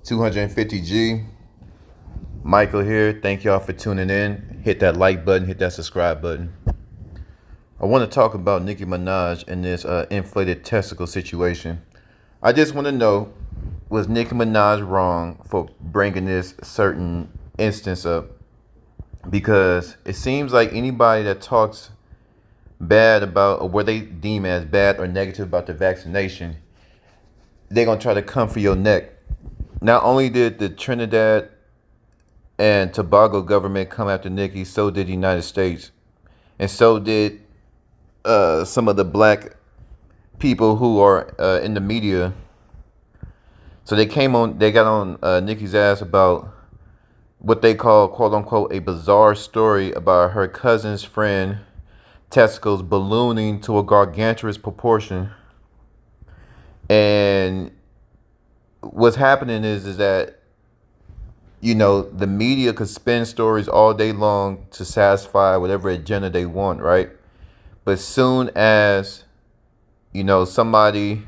250G. Michael here. Thank y'all for tuning in. Hit that like button, hit that subscribe button. I want to talk about Nicki Minaj and this inflated testicle situation. I just want to know, was Nicki Minaj wrong for bringing this certain instance up? Because it seems like anybody that talks bad about, or what they deem as bad or negative about the vaccination, they're going to try to come for your neck. Not only did the Trinidad and Tobago government come after Nicki, so did the United States. And so did some of the black people who are in the media. So they got on Nicki's ass about what they call, quote unquote, a bizarre story about her cousin's friend testicles ballooning to a gargantuous proportion. And what's happening is that, you know, the media could spin stories all day long to satisfy whatever agenda they want, right? But soon as, you know, somebody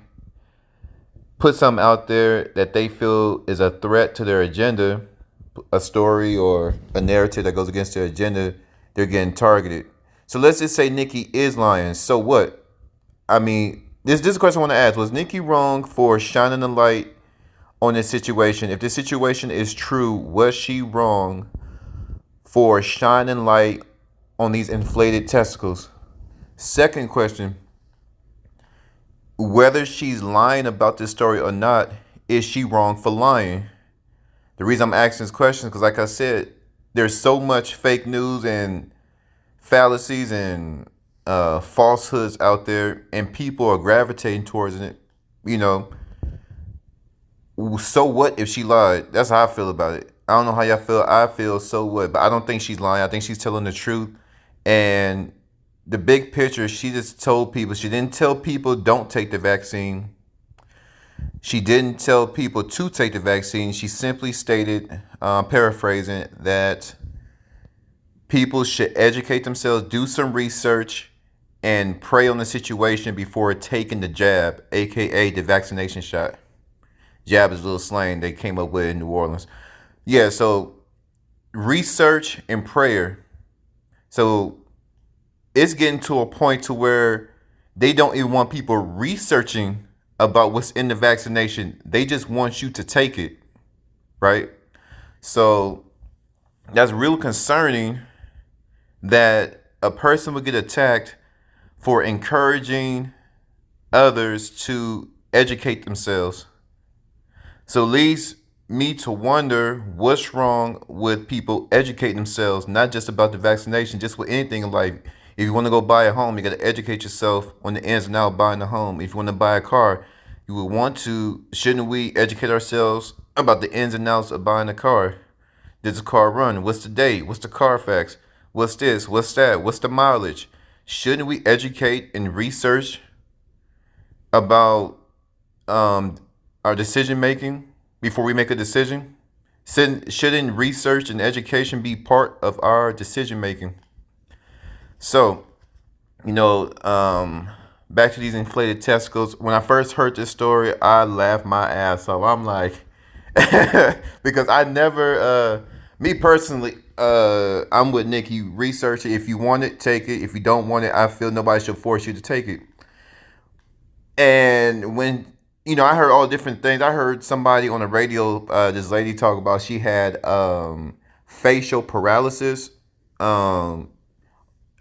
puts something out there that they feel is a threat to their agenda, a story or a narrative that goes against their agenda, they're getting targeted. So let's just say Nicki is lying. So what? I mean, this is a question I want to ask. Was Nicki wrong for shining the light on this situation? If this situation is true, was she wrong for shining light on these inflated testicles? Second question, whether she's lying about this story or not, is she wrong for lying? The reason I'm asking this question is because, like I said, there's so much fake news and fallacies and falsehoods out there, and people are gravitating towards it. You know, so what if she lied? That's how I feel about it. I don't know how y'all feel. I feel so what, but I don't think she's lying. I think she's telling the truth. And the big picture, she just told people. She didn't tell people don't take the vaccine. She didn't tell people to take the vaccine. She simply stated, paraphrasing, that people should educate themselves, do some research, and pray on the situation before taking the jab, aka the vaccination shot. Jab is a little slang they came up with in New Orleans. Yeah, so research and prayer. So it's getting to a point to where they don't even want people researching about what's in the vaccination. They just want you to take it, right? So that's real concerning that a person would get attacked for encouraging others to educate themselves. So it leads me to wonder what's wrong with people educating themselves, not just about the vaccination, just with anything in life. If you want to go buy a home, you got to educate yourself on the ins and outs of buying a home. If you want to buy a car, you would want to, shouldn't we educate ourselves about the ins and outs of buying a car? Does the car run? What's the date? What's the Carfax? What's this? What's that? What's the mileage? Shouldn't we educate and research about our decision making before we make a decision? Shouldn't research and education be part of our decision making? So, you know, back to these inflated testicles. When I first heard this story, I laughed my ass off. I'm like, because I never, me personally, I'm with Nicki. Research it. If you want it, take it. If you don't want it, I feel nobody should force you to take it. And when, you know, I heard all different things. I heard somebody on the radio, this lady talk about she had facial paralysis.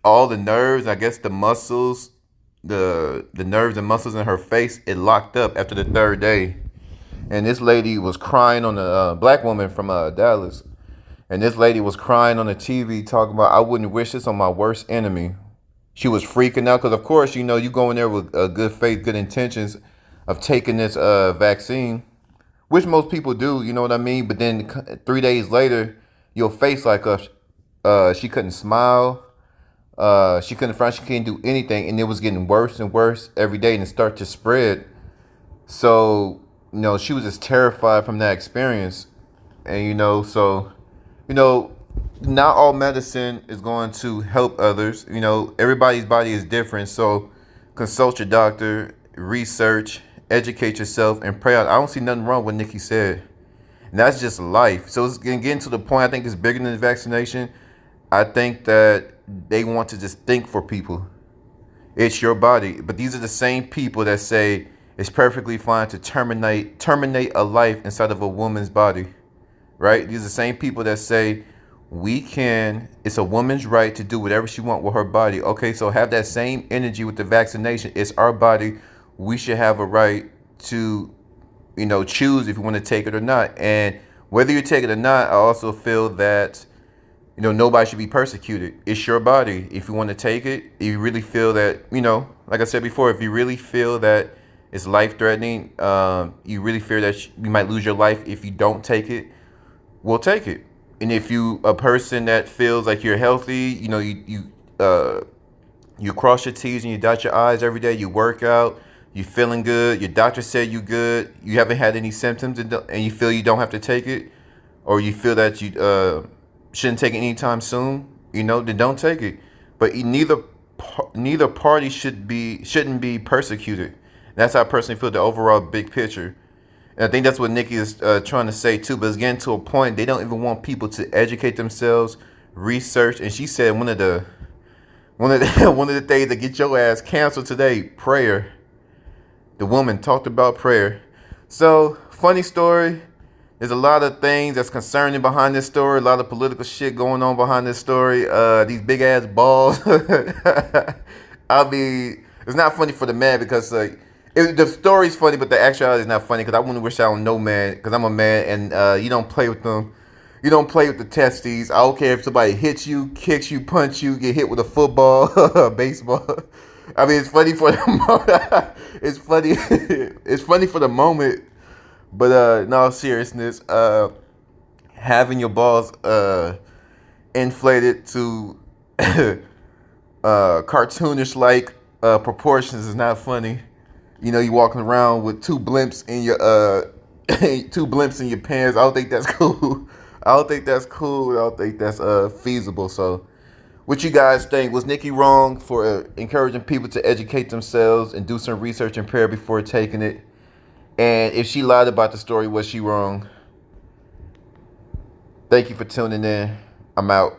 All the nerves, I guess the muscles, the nerves and muscles in her face, it locked up after the third day. And this lady was crying on the black woman from Dallas. And this lady was crying on the TV talking about, I wouldn't wish this on my worst enemy. She was freaking out because, of course, you know, you go in there with good faith, good intentions of taking this vaccine, which most people do, you know what I mean? But then 3 days later, your face like she couldn't smile. She couldn't front, she couldn't do anything, and it was getting worse and worse every day, and it started to spread. So, you know, she was just terrified from that experience. And, you know, so, you know, not all medicine is going to help others. You know, everybody's body is different. So consult your doctor, research, educate yourself, and pray out. I don't see nothing wrong with what Nicki said. And that's just life. So it's getting to the point, I think it's bigger than the vaccination. I think that they want to just think for people. It's your body. But these are the same people that say it's perfectly fine to terminate a life inside of a woman's body. Right? These are the same people that say it's a woman's right to do whatever she wants with her body. Okay, so have that same energy with the vaccination. It's our body. We should have a right to, choose if you want to take it or not. And whether you take it or not, I also feel that, nobody should be persecuted. It's your body. If you want to take it, if you really feel that, like I said before, if you really feel that it's life threatening, you really fear that you might lose your life if you don't take it, we'll take it. And if you a person that feels like you're healthy, you cross your T's and you dot your I's every day, you work out, you feeling good, your doctor said you good, you haven't had any symptoms, and you feel you don't have to take it, or you feel that you shouldn't take it anytime soon, then don't take it. But neither party shouldn't be persecuted. That's how I personally feel, the overall big picture. And I think that's what Nicki is trying to say too. But it's getting to a point they don't even want people to educate themselves, research. And she said one of the one of the things that get your ass canceled today, prayer. The woman talked about prayer. So funny story. There's a lot of things that's concerning behind this story. A lot of political shit going on behind this story. These big ass balls. It's not funny for the man because the story's funny, but the actuality is not funny because I wouldn't wish I on no man because I'm a man and you don't play with them. You don't play with the testes. I don't care if somebody hits you, kicks you, punch you, get hit with a football, baseball. I mean, it's funny for the moment. It's funny. It's funny for the moment. But in all seriousness, having your balls inflated to cartoonish like proportions is not funny. You walking around with two blimps in your pants. I don't think that's cool. I don't think that's cool. I don't think that's feasible. So, what you guys think? Was Nicki wrong for encouraging people to educate themselves and do some research and prayer before taking it? And if she lied about the story, was she wrong? Thank you for tuning in. I'm out.